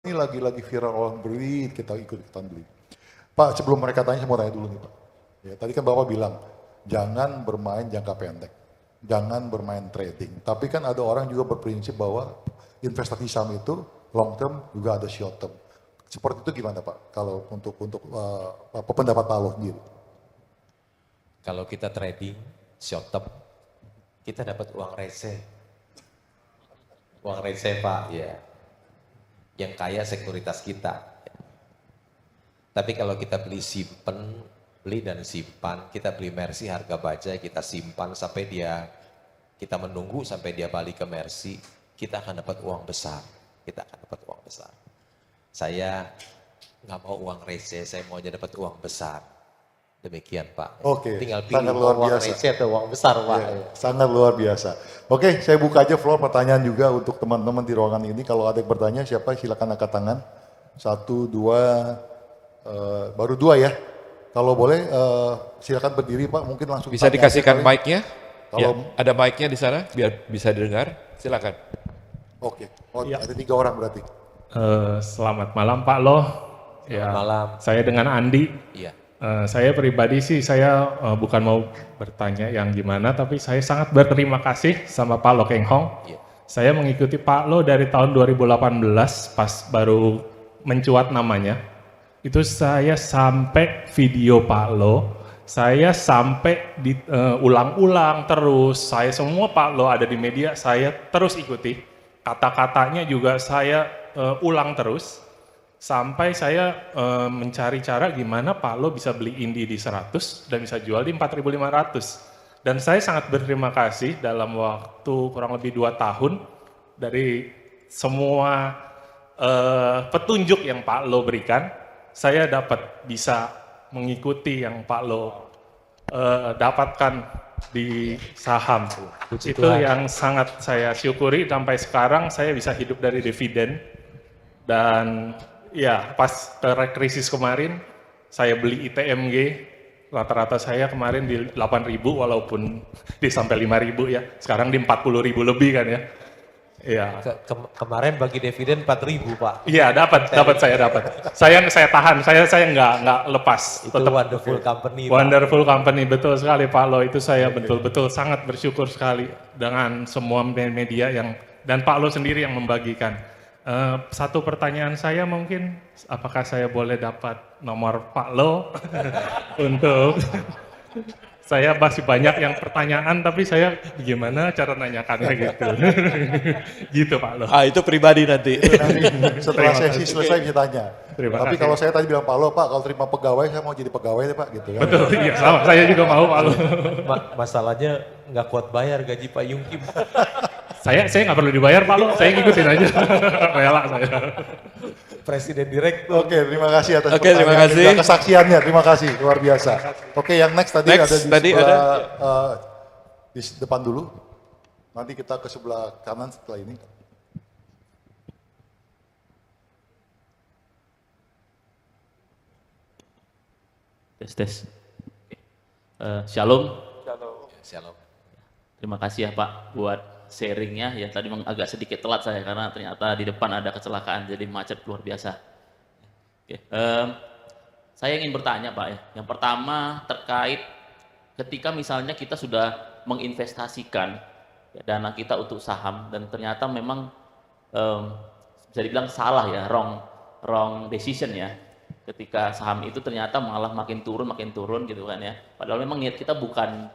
ini lagi viral orang beli, kita ikutan beli. Pak, sebelum mereka tanya, saya mau tanya dulu nih Pak. Ya, tadi kan Bapak bilang, jangan bermain jangka pendek, jangan bermain trading. Tapi kan ada orang juga berprinsip bahwa investasi saham itu long term juga ada short term. Seperti itu gimana Pak? Kalau untuk pendapat Pak Aloh sendiri? Kalau kita trading short term, kita dapat uang receh. Uang receh Pak, ya. Yang kaya sekuritas kita. Tapi kalau kita beli dan simpan, kita beli Mercy harga baja, kita simpan sampai kita menunggu sampai dia balik ke Mercy, kita akan dapat uang besar. Kita akan dapat uang besar. Saya nggak mau uang receh, saya mau aja dapat uang besar. Demikian Pak. Oke, Tinggal pilih sangat luar uang biasa. receh atau uang besar Pak. Ya, sangat luar biasa. Oke, saya buka aja floor pertanyaan juga untuk teman-teman di ruangan ini. Kalau ada yang bertanya, siapa silakan angkat tangan. 1, 2, baru 2 ya. Kalau boleh silakan berdiri Pak, mungkin langsung. Bisa dikasihkan mic-nya? Kalau Ya, ada mic-nya di sana biar bisa didengar. Silakan. Oke, Ya. ada 3 orang berarti. Selamat malam Pak Loh. Ya, malam. saya dengan Andi. Iya. Saya pribadi sih saya bukan mau bertanya yang gimana, tapi saya sangat berterima kasih sama Pak Loh Keng Hong. Iya. Saya mengikuti Pak Loh dari tahun 2018 pas baru mencuat namanya. Itu saya sampai video Pak Loh, saya sampai ulang-ulang terus. Saya semua Pak Loh ada di media, saya terus ikuti. Kata-katanya juga saya ulang terus. Sampai saya mencari cara gimana Pak Loh bisa beli Indi di 100 dan bisa jual di 4.500. Dan saya sangat berterima kasih dalam waktu kurang lebih 2 tahun dari semua petunjuk yang Pak Loh berikan, saya dapat bisa mengikuti yang Pak Loh dapatkan di saham. Itu yang sangat saya syukuri sampai sekarang saya bisa hidup dari dividen. Dan ya pas krisis kemarin saya beli ITMG, rata-rata saya kemarin di 8.000 walaupun di sampai 5.000 ya, sekarang di 40.000 lebih kan ya. Iya. Kemarin bagi dividen 4.000 Pak. Iya dapat saya dapat. Saya tahan, saya nggak lepas. Itu Tetap wonderful company Pak. Wonderful company, betul sekali Pak Loh. Itu saya betul-betul sangat bersyukur sekali dengan semua media yang dan Pak Loh sendiri yang membagikan. Satu pertanyaan saya mungkin, apakah saya boleh dapat nomor Pak Loh untuk saya masih banyak yang pertanyaan, tapi saya gimana cara nanyakannya gitu. Gitu Pak Loh. Itu pribadi nanti. Setelah sesi selesai bisa tanya. Terima Tapi kasih. kalau saya tadi bilang Pak Loh, Pak kalau terima pegawai saya mau jadi pegawai deh Pak gitu kan. Betul, iya sama. Saya juga mau Pak Loh. Masalahnya nggak kuat bayar gaji Pak Yungki. Saya nggak perlu dibayar Pak Loh, saya ngikutin aja. Rela saya. Presiden direktur. Oke, terima kasih atas Oke, terima pertanyaan kasih. dan kesaksiannya. Terima kasih, luar biasa. Oke, yang next tadi Next, ada di tadi sebelah, di depan dulu. Nanti kita ke sebelah kanan setelah ini. Tes. Shalom. Shalom. Terima kasih ya Pak buat sharingnya. Ya tadi memang agak sedikit telat saya karena ternyata di depan ada kecelakaan jadi macet luar biasa. Oke. Saya ingin bertanya Pak ya. Yang pertama terkait ketika misalnya kita sudah menginvestasikan ya, dana kita untuk saham dan ternyata memang bisa dibilang salah ya, wrong decision ya. Ketika saham itu ternyata malah makin turun gitu kan ya. Padahal memang niat kita bukan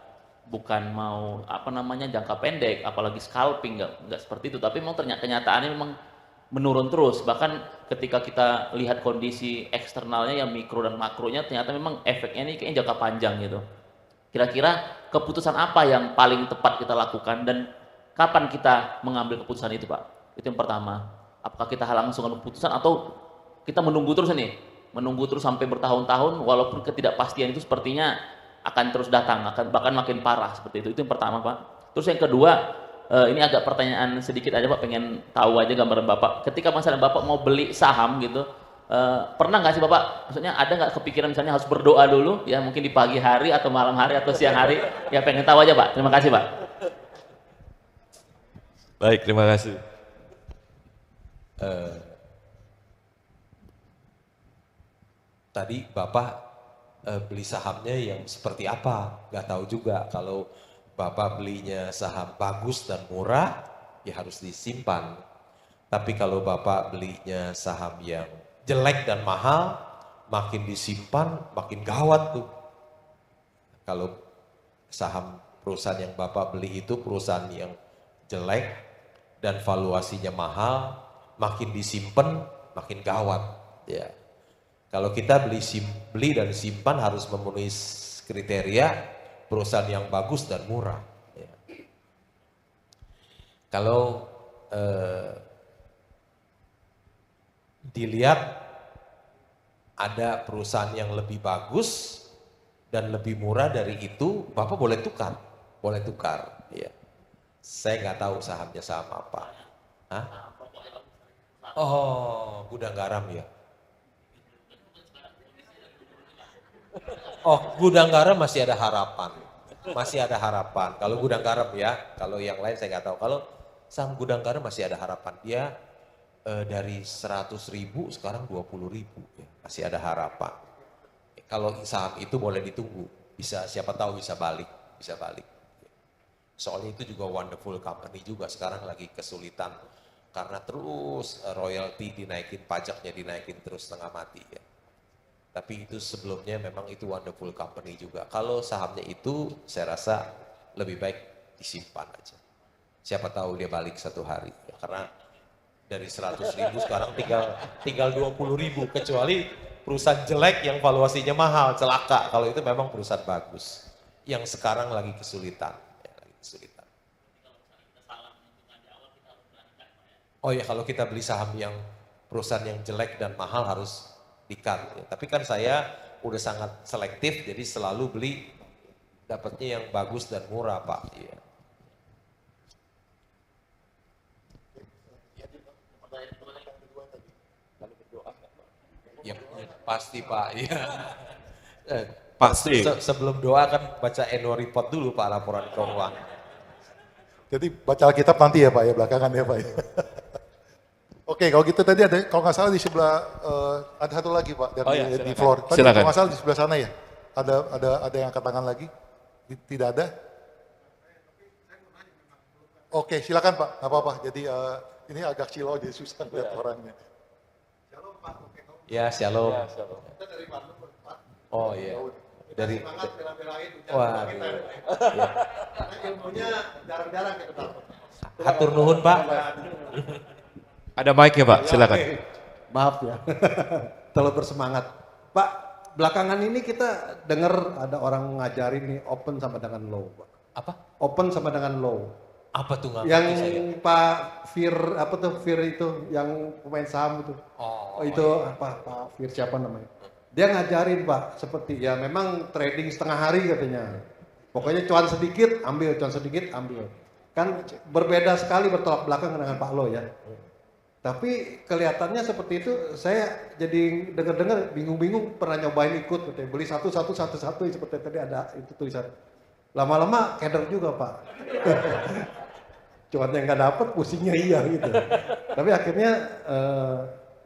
mau jangka pendek, apalagi scalping, nggak seperti itu. Tapi memang ternyata kenyataannya memang menurun terus. Bahkan ketika kita lihat kondisi eksternalnya yang mikro dan makronya, ternyata memang efeknya ini kayaknya jangka panjang gitu. Kira-kira keputusan apa yang paling tepat kita lakukan dan kapan kita mengambil keputusan itu Pak? Itu yang pertama. Apakah kita langsung ambil keputusan atau kita menunggu terus nih? Menunggu terus sampai bertahun-tahun walaupun ketidakpastian itu sepertinya akan terus datang, akan bahkan makin parah seperti itu. Itu yang pertama Pak. Terus yang kedua, ini agak pertanyaan sedikit aja Pak, pengen tahu aja gambaran Bapak. Ketika misalnya Bapak mau beli saham gitu, pernah nggak sih Bapak, maksudnya ada nggak kepikiran misalnya harus berdoa dulu, ya mungkin di pagi hari atau malam hari atau siang hari, ya pengen tahu aja Pak. Terima kasih Pak. Baik, terima kasih. tadi Bapak beli sahamnya yang seperti apa? Nggak tahu juga. Kalau Bapak belinya saham bagus dan murah, ya harus disimpan. Tapi kalau Bapak belinya saham yang jelek dan mahal, makin disimpan, makin gawat tuh. Kalau saham perusahaan yang Bapak beli itu perusahaan yang jelek dan valuasinya mahal, makin disimpan, makin gawat. Ya. Kalau kita beli dan simpan harus memenuhi kriteria perusahaan yang bagus dan murah. Ya. Kalau dilihat ada perusahaan yang lebih bagus dan lebih murah dari itu, Bapak boleh tukar, ya. Saya nggak tahu sahamnya saham apa. Hah? Oh, Gudang Garam ya. Oh, Gudang Garam masih ada harapan, Kalau Gudang Garam ya, kalau yang lain saya nggak tahu. Kalau saham Gudang Garam masih ada harapan. Dia dari 100.000 sekarang 20.000, ya. Masih ada harapan. Kalau saham itu boleh ditunggu, siapa tahu bisa balik. Soalnya itu juga wonderful company juga, sekarang lagi kesulitan karena terus royalti dinaikin, pajaknya dinaikin terus setengah mati ya. Tapi itu sebelumnya memang itu wonderful company juga. Kalau sahamnya itu saya rasa lebih baik disimpan aja. Siapa tahu dia balik satu hari ya, karena dari 100.000 sekarang tinggal 20.000, kecuali perusahaan jelek yang valuasinya mahal, celaka. Kalau itu memang perusahaan bagus yang sekarang lagi kesulitan. Oh ya, kalau kita beli saham yang perusahaan yang jelek dan mahal harus di-cut. Ya. Tapi kan saya udah sangat selektif, jadi selalu beli dapatnya yang bagus dan murah, Pak. Ya. Ya, pasti Pak. Ya. Pasti. Sebelum doa kan baca annual report dulu Pak, laporan keuangan. Jadi baca Alkitab nanti ya Pak ya, belakangan ya Pak ya. Oke, kalau gitu tadi ada, kalau nggak salah di sebelah, ada satu lagi Pak, di floor. Tadi Silakan. kalau nggak salah di sebelah sana ya, ada yang angkat tangan lagi? Tidak ada? Oke, silakan Pak, nggak apa-apa. Jadi ini agak silau, jadi susah lihat orangnya. Ya, shalom. Oh iya. Dari wah, ilmunya jarang-jarang kita dapat. hatur nuhun Pak. Ada mic ya Pak, silakan. Maaf ya, terlalu bersemangat. Pak, belakangan ini kita dengar ada orang ngajarin nih open sama dengan low. Pak. Apa? Open sama dengan low. Apa tuh nggak Yang ngerti saya? Pak Fir, apa tuh Fir itu, yang pemain saham itu. Oh, Itu apa Pak Fir siapa namanya? Dia ngajarin Pak, seperti ya memang trading setengah hari katanya. Pokoknya cuan sedikit ambil, cuan sedikit ambil. Kan berbeda sekali bertolak belakang dengan Pak Lo ya. Tapi kelihatannya seperti itu, saya jadi dengar-dengar bingung-bingung, pernah nyobain ikut, katanya beli satu seperti tadi ada itu tulisan. Lama-lama keder juga Pak. Cuannya nggak dapet, pusingnya iya gitu. Tapi akhirnya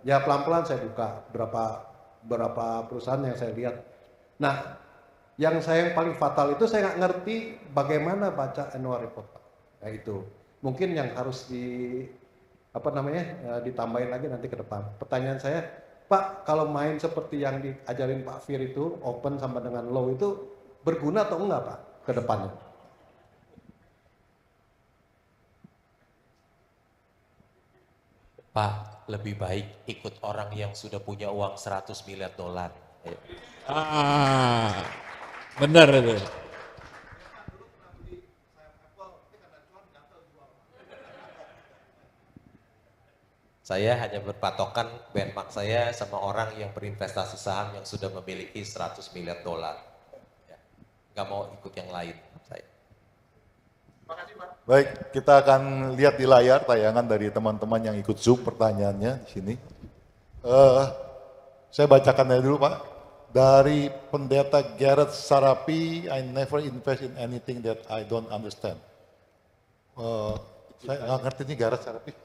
ya pelan-pelan saya buka berapa perusahaan yang saya lihat. Nah, yang saya yang paling fatal itu saya nggak ngerti bagaimana baca annual report Pak. Nah itu mungkin yang harus ditambahin lagi nanti ke depan. Pertanyaan saya, Pak, kalau main seperti yang diajarin Pak Fir itu, open sama dengan low itu berguna atau enggak Pak ke depannya? Pak, lebih baik ikut orang yang sudah punya uang 100 miliar dolar. Benar itu. Saya hanya berpatokan benchmark saya sama orang yang berinvestasi saham yang sudah memiliki 100 miliar dolar. Ya. Nggak mau ikut yang lain. Saya. Baik, kita akan lihat di layar tayangan dari teman-teman yang ikut Zoom pertanyaannya di sini. Saya bacakan aja dulu Pak. Dari pendeta Garrett Sarapi, I never invest in anything that I don't understand. Saya nggak ngerti nih Garrett Sarapi.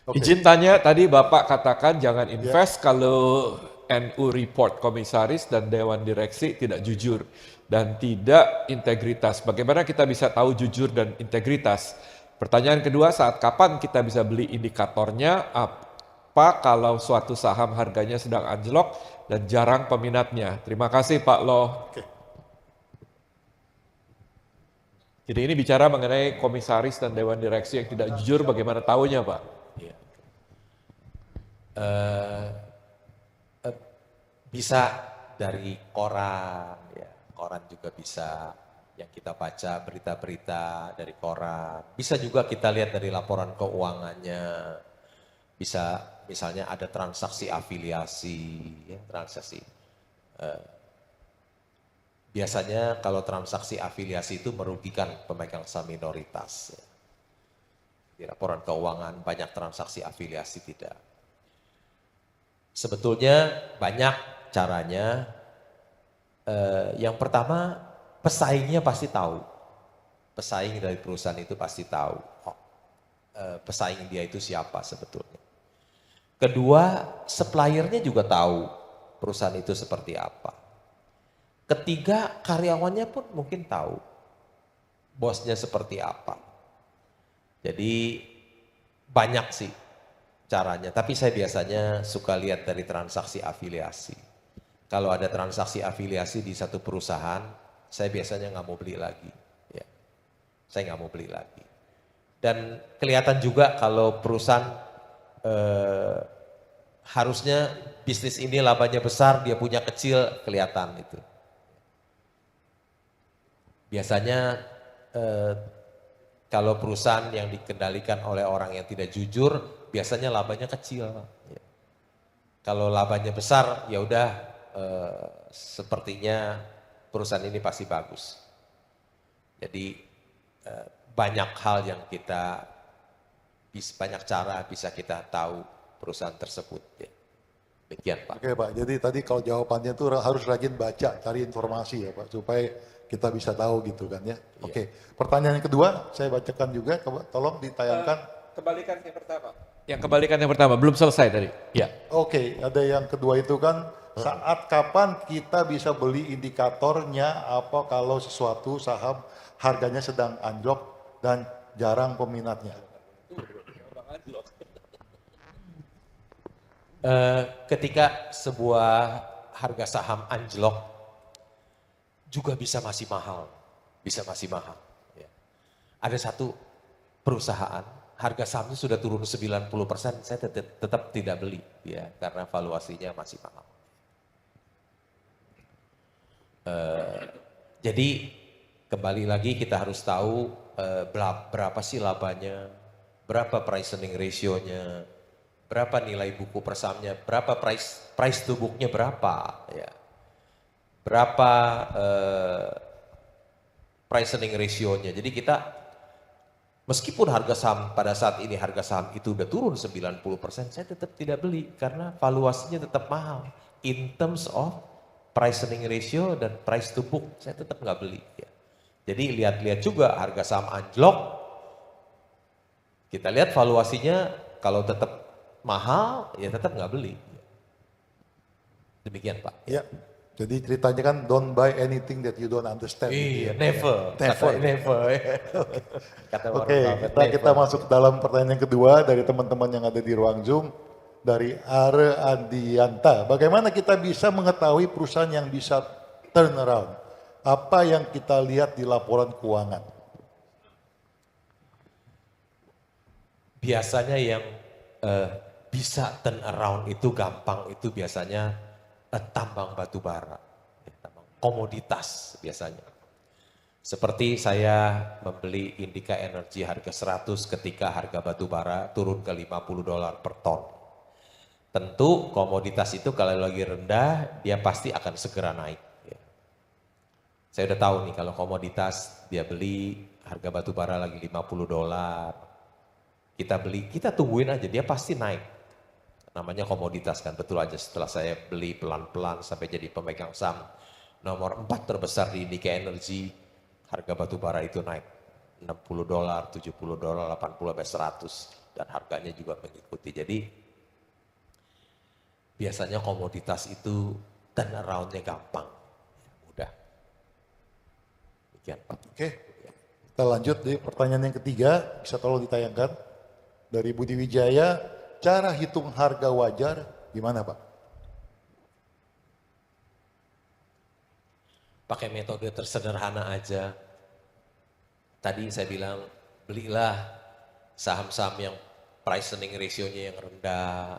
Oke. Izin tanya, tadi Bapak katakan jangan invest kalau NU report komisaris dan dewan direksi tidak jujur dan tidak integritas. Bagaimana kita bisa tahu jujur dan integritas? Pertanyaan kedua, saat kapan kita bisa beli indikatornya? Apa kalau suatu saham harganya sedang anjlok dan jarang peminatnya? Terima kasih Pak Loh. Jadi ini bicara mengenai komisaris dan dewan direksi yang tidak jujur, bagaimana tahunya Pak? Iya. Bisa dari koran, ya. Koran juga bisa yang kita baca berita-berita dari koran. Bisa juga kita lihat dari laporan keuangannya. Bisa misalnya ada transaksi afiliasi, ya, transaksi. Biasanya kalau transaksi afiliasi itu merugikan pemegang saham minoritas. Ya. Di laporan keuangan banyak transaksi afiliasi tidak. Sebetulnya banyak caranya. Yang pertama, pesaingnya pasti tahu. Pesaing dari perusahaan itu pasti tahu. Pesaing dia itu siapa sebetulnya. Kedua, suppliernya juga tahu perusahaan itu seperti apa. Ketiga, karyawannya pun mungkin tahu bosnya seperti apa. Jadi banyak sih caranya, tapi saya biasanya suka lihat dari transaksi afiliasi. Kalau ada transaksi afiliasi di satu perusahaan, saya biasanya nggak mau beli lagi. Ya. Saya nggak mau beli lagi. Dan kelihatan juga kalau perusahaan harusnya bisnis ini labanya besar, dia punya kecil, kelihatan itu. Biasanya kalau perusahaan yang dikendalikan oleh orang yang tidak jujur, biasanya labanya kecil. Ya. Kalau labanya besar, ya udah sepertinya perusahaan ini pasti bagus. Jadi banyak hal yang banyak cara bisa kita tahu perusahaan tersebut. Ya. Demikian Pak. Oke Pak, jadi tadi kalau jawabannya itu harus rajin baca, cari informasi ya Pak, supaya kita bisa tahu gitu kan ya. Oke, pertanyaan yang kedua saya bacakan juga, tolong ditayangkan. Kebalikan yang pertama. Yang kebalikan yang pertama, belum selesai tadi. Ya. Oke, ada yang kedua itu kan, saat kapan kita bisa beli indikatornya apa kalau sesuatu saham harganya sedang anjlok dan jarang peminatnya. Ketika sebuah harga saham anjlok juga bisa masih mahal, Ya. Ada satu perusahaan harga sahamnya sudah turun 90%, saya tetap tidak beli, ya, karena valuasinya masih mahal. Jadi kembali lagi kita harus tahu berapa sih labanya, berapa price earning ratio-nya, berapa nilai buku per sahamnya, berapa price to book-nya berapa, ya. Berapa price earning ratio-nya. Jadi kita meskipun harga saham pada saat ini harga saham itu udah turun 90%, saya tetap tidak beli karena valuasinya tetap mahal. In terms of price earning ratio dan price to book, saya tetap nggak beli. Ya. Jadi lihat-lihat juga harga saham anjlok, kita lihat valuasinya kalau tetap mahal, ya tetap nggak beli. Demikian Pak. Ya. Jadi ceritanya kan don't buy anything that you don't understand. Iya, never. Oke, kita masuk dalam pertanyaan yang kedua dari teman-teman yang ada di ruang Zoom. Dari Are Adianta. Bagaimana kita bisa mengetahui perusahaan yang bisa turn around? Apa yang kita lihat di laporan keuangan? Biasanya yang bisa turn around itu gampang, itu biasanya tambang batu bara, komoditas biasanya. Seperti saya membeli Indika Energy harga 100 ketika harga batu bara turun ke $50 per ton. Tentu komoditas itu kalau lagi rendah dia pasti akan segera naik. Saya udah tahu nih kalau komoditas dia beli harga batu bara lagi $50. Kita beli, kita tungguin aja dia pasti naik. Namanya komoditas kan, betul aja setelah saya beli pelan-pelan sampai jadi pemegang saham nomor 4 terbesar di Indika Energy, harga batu bara itu naik $60, $70, $80, sampai $100 dan harganya juga mengikuti. Jadi biasanya komoditas itu turnaround-nya gampang, mudah. Demikian Pak. Oke, kita lanjut di pertanyaan yang ketiga, bisa tolong ditayangkan. Dari Budi Wijaya, cara hitung harga wajar gimana Pak? Pakai metode tersederhana aja. Tadi saya bilang, belilah saham-saham yang price earning ratio-nya yang rendah.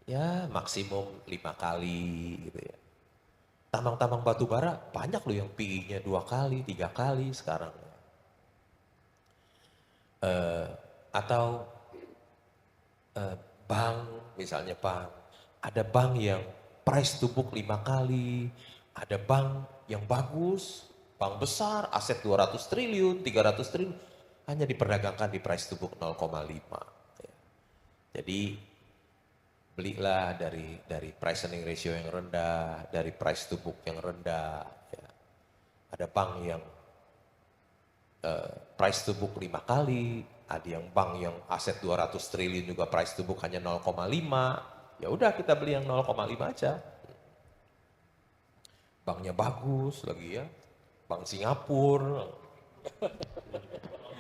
Ya maksimum 5 kali gitu ya. Tambang-tambang batu bara banyak loh yang PI-nya 2 kali, 3 kali sekarang. Atau bank, misalnya bank. Ada bank yang price to book 5 kali, ada bank yang bagus, bank besar, aset 200 triliun, 300 triliun, hanya diperdagangkan di price to book 0,5. Ya. Jadi belilah dari price earning ratio yang rendah, dari price to book yang rendah. Ya. Ada bank yang price to book 5 kali, ada yang bank yang aset 200 triliun juga price to book hanya 0,5. Ya udah kita beli yang 0,5 aja. Banknya bagus lagi ya, Bank Singapura.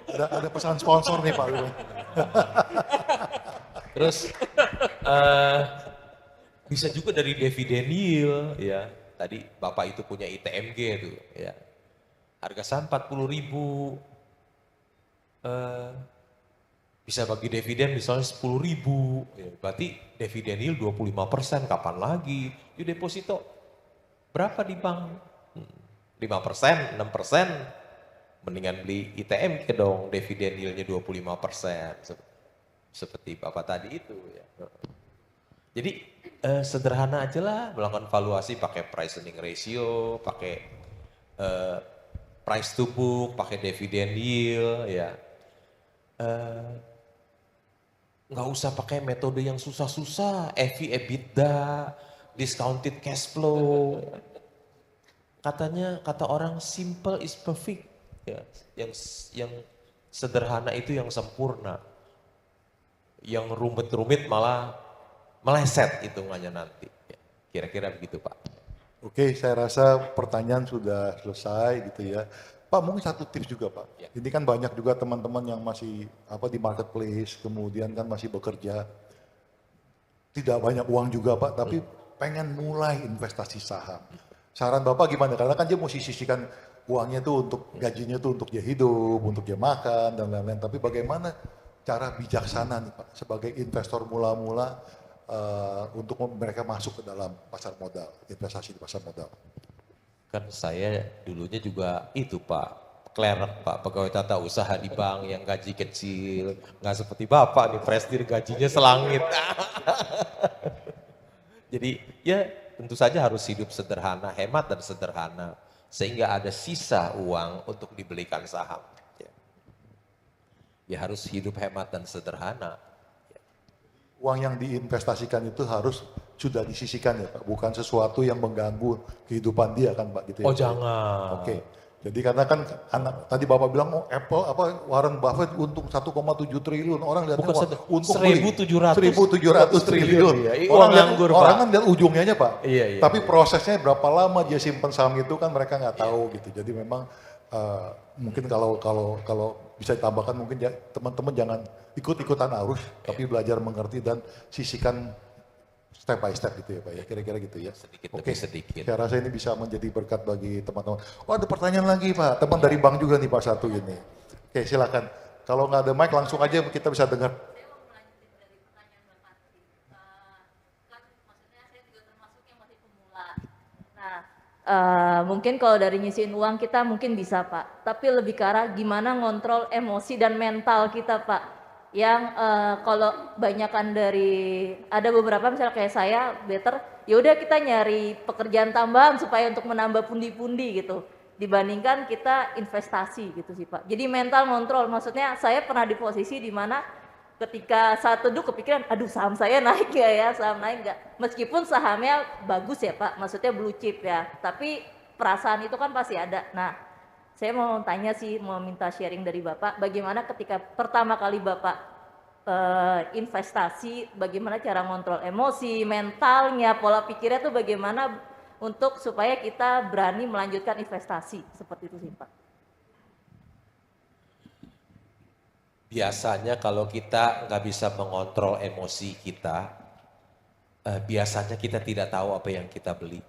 Ada pesan sponsor nih Pak. Terus bisa juga dari dividen yield ya. Tadi Bapak itu punya ITMG tuh ya. Harga saham 40.000. Bisa bagi dividen misalnya 10.000. Ya, berarti dividen yield 25%, kapan lagi? Yuk deposito berapa di bank? 5%, 6%. Mendingan beli ITMG dong, dividen yieldnya 25%. Seperti Bapak tadi itu ya. Jadi sederhana aja lah melakukan valuasi pakai price earning ratio, pakai price to book, pakai dividen yield ya. Nggak usah pakai metode yang susah-susah, EV, EBITDA, discounted cash flow. Katanya, kata orang simple is perfect. Ya, yang sederhana itu yang sempurna. Yang rumit-rumit malah meleset hitungannya nanti. Ya, kira-kira begitu Pak. Oke, saya rasa pertanyaan sudah selesai gitu ya. Pak, mungkin satu tips juga Pak. Ya. Ini kan banyak juga teman-teman yang masih di marketplace, kemudian kan masih bekerja. Tidak banyak uang juga Pak, tapi pengen mulai investasi saham. Saran Bapak gimana? Karena kan dia mesti sisihkan uangnya tuh untuk gajinya tuh untuk dia hidup, untuk dia makan dan lain-lain. Tapi bagaimana cara bijaksana nih Pak sebagai investor mula-mula untuk mereka masuk ke dalam pasar modal, investasi di pasar modal. Kan saya dulunya juga itu Pak, klerek Pak, pegawai tata usaha di bank yang gaji kecil. Nggak seperti Bapak nih, prestir gajinya selangit. Jadi ya tentu saja harus hidup sederhana, hemat dan sederhana. Sehingga ada sisa uang untuk dibelikan saham. Ya harus hidup hemat dan sederhana. Uang yang diinvestasikan itu harus sudah disisihkan ya Pak, bukan sesuatu yang mengganggu kehidupan dia kan Pak gitu ya. Oh Pak? jangan. Oke. Jadi karena kan tadi Bapak bilang Apple Warren Buffett untung 1,7 triliun, orang lihatnya untung 1.700 triliun. Iya, Orang lihat, nganggur, orang Pak. kan lihat ujungnya aja Pak. Iya. Tapi prosesnya berapa lama dia simpen saham itu kan mereka nggak tahu gitu. Jadi memang mungkin kalau bisa ditambahkan mungkin ya, teman-teman jangan ikut-ikutan arus, tapi belajar mengerti dan sisihkan step by step gitu ya Pak ya, kira-kira gitu ya. Sedikit Oke, demi sedikit. saya rasa ini bisa menjadi berkat bagi teman-teman. Oh ada pertanyaan lagi Pak, teman dari bank juga nih Pak satu ini. Oke silakan, kalau nggak ada mic langsung aja kita bisa dengar. Mungkin kalau dari nyisihin uang kita mungkin bisa Pak, tapi lebih ke arah gimana ngontrol emosi dan mental kita Pak. Yang kalau banyakan dari ada beberapa misalnya kayak saya better ya udah kita nyari pekerjaan tambahan supaya untuk menambah pundi-pundi gitu dibandingkan kita investasi gitu sih Pak. Jadi mental ngontrol, maksudnya saya pernah di posisi di mana ketika saat teduh kepikiran, aduh saham saya naik ya, saham naik nggak? Meskipun sahamnya bagus ya Pak, maksudnya blue chip ya, tapi perasaan itu kan pasti ada. Nah, saya mau tanya sih, mau minta sharing dari Bapak, bagaimana ketika pertama kali Bapak investasi, bagaimana cara ngontrol emosi, mentalnya, pola pikirnya tuh bagaimana untuk supaya kita berani melanjutkan investasi, seperti itu sih Pak. Biasanya kalau kita nggak bisa mengontrol emosi kita, biasanya kita tidak tahu apa yang kita beli.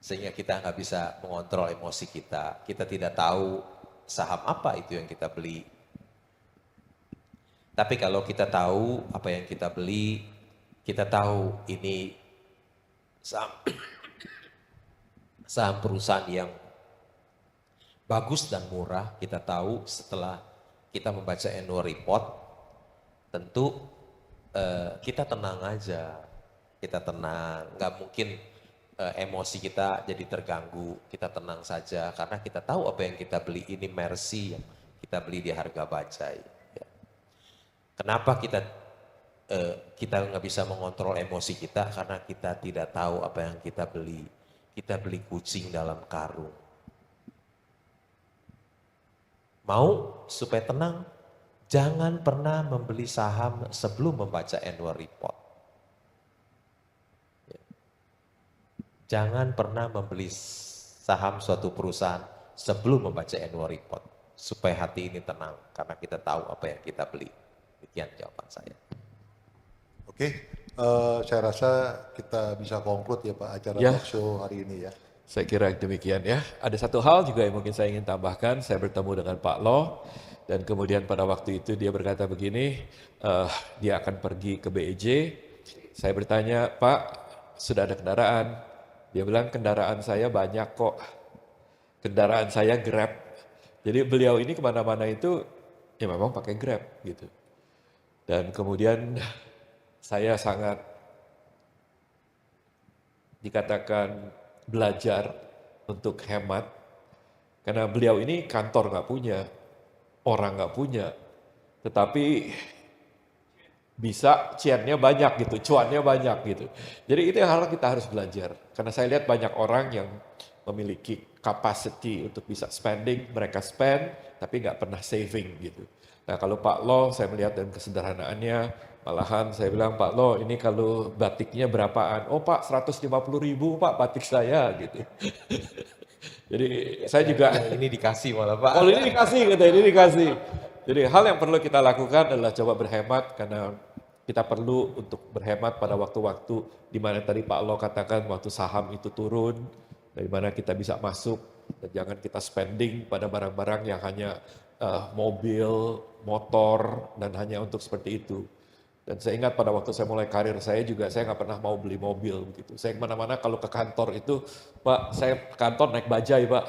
Sehingga kita nggak bisa mengontrol emosi kita tidak tahu saham apa itu yang kita beli. Tapi kalau kita tahu apa yang kita beli, kita tahu ini saham, saham perusahaan yang bagus dan murah, kita tahu setelah kita membaca annual report, tentu kita tenang aja, kita tenang, nggak mungkin emosi kita jadi terganggu, kita tenang saja karena kita tahu apa yang kita beli ini Mercy yang kita beli di harga bajai. Ya. Kenapa kita nggak bisa mengontrol emosi kita? Karena kita tidak tahu apa yang kita beli. Kita beli kucing dalam karung. Mau supaya tenang, jangan pernah membeli saham sebelum membaca annual report. Jangan pernah membeli saham suatu perusahaan sebelum membaca annual report. Supaya hati ini tenang, karena kita tahu apa yang kita beli. Demikian jawaban saya. Oke, saya rasa kita bisa conclude ya Pak acara Ya. talk show hari ini ya. Saya kira demikian ya. Ada satu hal juga yang mungkin saya ingin tambahkan. Saya bertemu dengan Pak Lo dan kemudian pada waktu itu dia berkata begini, dia akan pergi ke BEJ. Saya bertanya, Pak, sudah ada kendaraan? Dia bilang kendaraan saya banyak kok. Kendaraan saya Grab. Jadi beliau ini kemana-mana itu ya memang pakai Grab gitu. Dan kemudian saya sangat dikatakan belajar untuk hemat, karena beliau ini kantor nggak punya, orang nggak punya, tetapi bisa cuannya banyak gitu, cuannya banyak gitu. Jadi itu yang kita harus belajar, karena saya lihat banyak orang yang memiliki capacity untuk bisa spending, mereka spend, tapi nggak pernah saving gitu. Nah kalau Pak Lo, saya melihat dengan kesederhanaannya, malahan saya bilang, Pak Lo ini kalau batiknya berapaan? Oh Pak 150.000 Pak batik saya gitu. Jadi saya juga. Ini dikasih malah Pak. Oh ini dikasih gitu, ini dikasih. Jadi hal yang perlu kita lakukan adalah coba berhemat karena kita perlu untuk berhemat pada waktu-waktu di mana tadi Pak Lo katakan waktu saham itu turun, dari mana kita bisa masuk dan jangan kita spending pada barang-barang yang hanya mobil, motor dan hanya untuk seperti itu. Dan saya ingat pada waktu saya mulai karir saya juga saya nggak pernah mau beli mobil begitu. Saya kemana-mana kalau ke kantor itu, Pak saya ke kantor naik bajai Pak.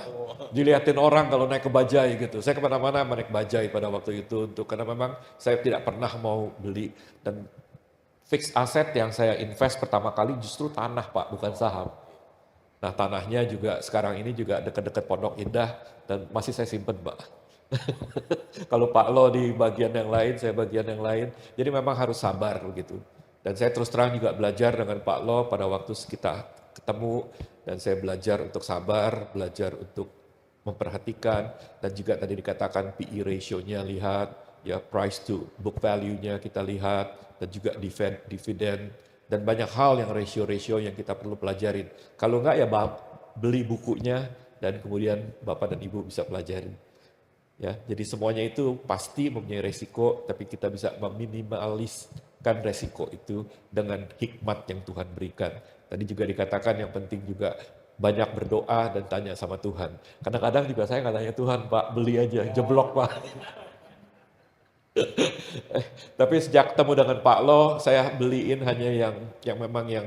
Dilihatin orang kalau naik ke bajai gitu. Saya kemana-mana naik bajai pada waktu itu karena memang saya tidak pernah mau beli. Dan fixed asset yang saya invest pertama kali justru tanah Pak, bukan saham. Nah tanahnya juga sekarang ini juga dekat-dekat Pondok Indah dan masih saya simpen Pak. Kalau Pak Lo di bagian yang lain, saya bagian yang lain. Jadi memang harus sabar begitu. Dan saya terus terang juga belajar dengan Pak Lo pada waktu kita ketemu. Dan saya belajar untuk sabar, belajar untuk memperhatikan. Dan juga tadi dikatakan PE ratio-nya lihat, ya price to book value-nya kita lihat. Dan juga dividen. Dan banyak hal yang ratio-ratio yang kita perlu pelajarin. Kalau enggak ya beli bukunya dan kemudian Bapak dan Ibu bisa pelajarin. Ya, jadi semuanya itu pasti mempunyai resiko, tapi kita bisa meminimaliskan resiko itu dengan hikmat yang Tuhan berikan. Tadi juga dikatakan yang penting juga banyak berdoa dan tanya sama Tuhan. Kadang-kadang juga saya nggak tanya Tuhan, Pak, beli aja, jeblok Pak. Tapi sejak ketemu dengan Pak Lo, saya beliin hanya yang memang yang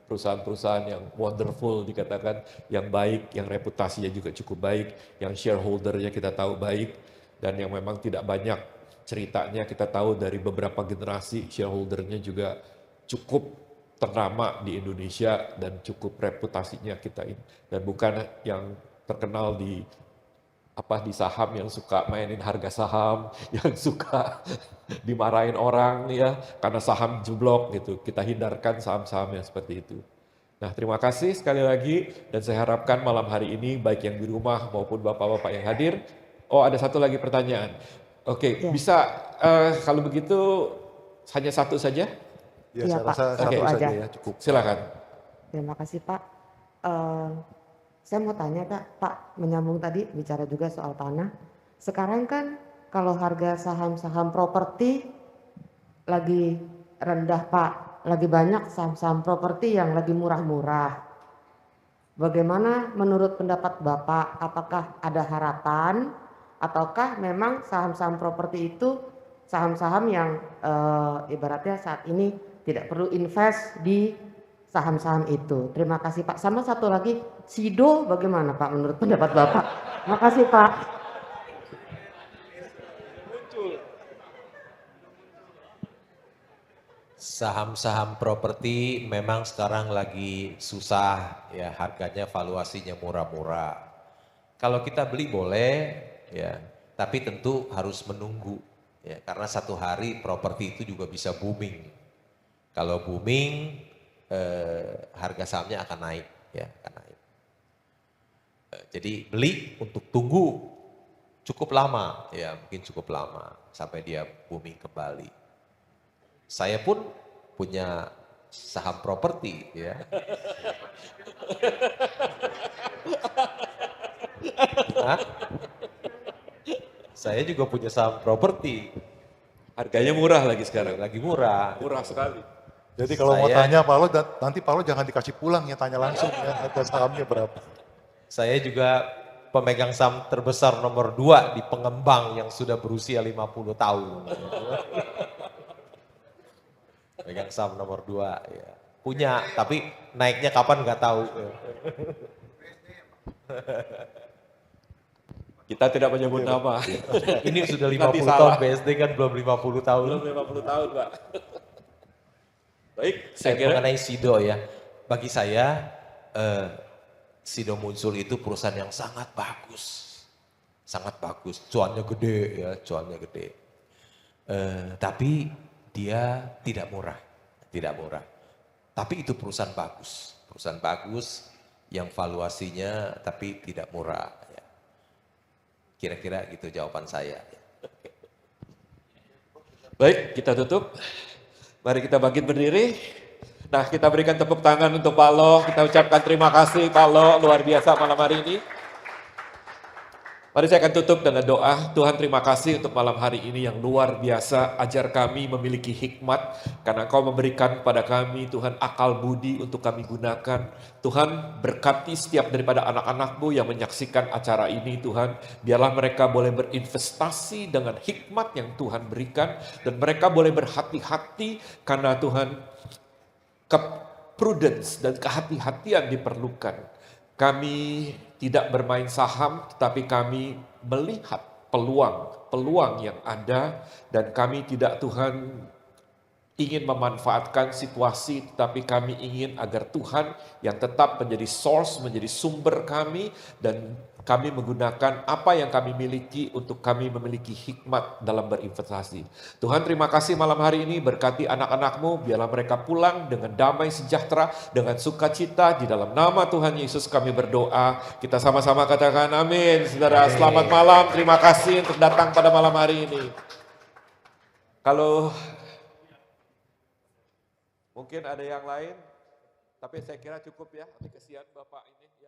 perusahaan-perusahaan yang wonderful dikatakan, yang baik, yang reputasinya juga cukup baik, yang shareholdernya kita tahu baik, dan yang memang tidak banyak ceritanya kita tahu dari beberapa generasi shareholdernya juga cukup ternama di Indonesia dan cukup reputasinya kita ini. Dan bukan yang terkenal di saham yang suka mainin harga saham, yang suka dimarahin orang ya karena saham jeblok gitu. Kita hindarkan saham-saham yang seperti itu. Nah, terima kasih sekali lagi dan saya harapkan malam hari ini baik yang di rumah maupun bapak-bapak yang hadir. Oh, ada satu lagi pertanyaan. Oke, Ya. bisa kalau begitu hanya satu saja? Ya, Iya, saya Pak, rasa satu satu aja. saja ya, cukup. Silakan. Terima kasih Pak. Saya mau tanya Pak, menyambung tadi bicara juga soal tanah. Sekarang kan kalau harga saham-saham properti lagi rendah Pak, lagi banyak saham-saham properti yang lagi murah-murah. Bagaimana menurut pendapat Bapak, apakah ada harapan ataukah memang saham-saham properti itu saham-saham yang ibaratnya saat ini tidak perlu invest di saham-saham itu. Terima kasih Pak. Sama satu lagi, SIDO bagaimana Pak menurut pendapat Bapak? Terima kasih Pak. Saham-saham properti memang sekarang lagi susah ya, harganya valuasinya murah-murah. Kalau kita beli boleh ya, tapi tentu harus menunggu ya, karena satu hari properti itu juga bisa booming. Kalau booming harga sahamnya akan naik ya, akan naik. Jadi beli untuk tunggu cukup lama ya, mungkin cukup lama sampai dia booming kembali. Saya pun punya saham properti ya. Hah? Saya juga punya saham properti. Harganya murah lagi sekarang. Lagi murah. Murah sekali. Jadi kalau mau Saya- tanya Pak Lo, nanti Pak Lo jangan dikasih pulang ya, tanya langsung ya harga sahamnya berapa. Saya juga pemegang saham terbesar nomor 2 di pengembang yang sudah berusia 50 tahun. Pemegang saham nomor 2 ya. Punya, tapi naiknya kapan nggak tahu. Kita tidak menyebut nama. Ini sudah Nanti 50 salah. tahun, BSD kan belum 50 tahun. Belum 50 tahun, Pak. Baik, saya Saya kira mengenai Sido ya, bagi saya Sido muncul itu perusahaan yang sangat bagus, cuannya gede ya, cuannya gede. Tapi dia tidak murah. Tapi itu perusahaan bagus yang valuasinya tapi tidak murah. Ya. Kira-kira gitu jawaban saya. baik, kita tutup. Mari kita bangkit berdiri. Nah, kita berikan tepuk tangan untuk Pak Lo. Kita ucapkan terima kasih Pak Lo, luar biasa malam hari ini. Mari saya akan tutup dengan doa. Tuhan, terima kasih untuk malam hari ini yang luar biasa. Ajar kami memiliki hikmat karena Engkau memberikan pada kami Tuhan akal budi untuk kami gunakan. Tuhan, berkati setiap daripada anak-anak-Mu yang menyaksikan acara ini Tuhan. Biarlah mereka boleh berinvestasi dengan hikmat yang Tuhan berikan dan mereka boleh berhati-hati karena Tuhan prudence dan kehati-hatian diperlukan. Kami tidak bermain saham, tetapi kami melihat peluang yang ada dan kami tidak Tuhan ingin memanfaatkan situasi, tetapi kami ingin agar Tuhan yang tetap menjadi source, menjadi sumber kami dan kami menggunakan apa yang kami miliki untuk kami memiliki hikmat dalam berinvestasi. Tuhan, terima kasih malam hari ini, berkati anak-anak-Mu, biarlah mereka pulang dengan damai sejahtera, dengan sukacita. Di dalam nama Tuhan Yesus kami berdoa. Kita sama-sama katakan amin. Saudara, selamat malam. Terima kasih untuk datang pada malam hari ini. Kalau mungkin ada yang lain, tapi saya kira cukup ya. Nanti kesian Bapak ini.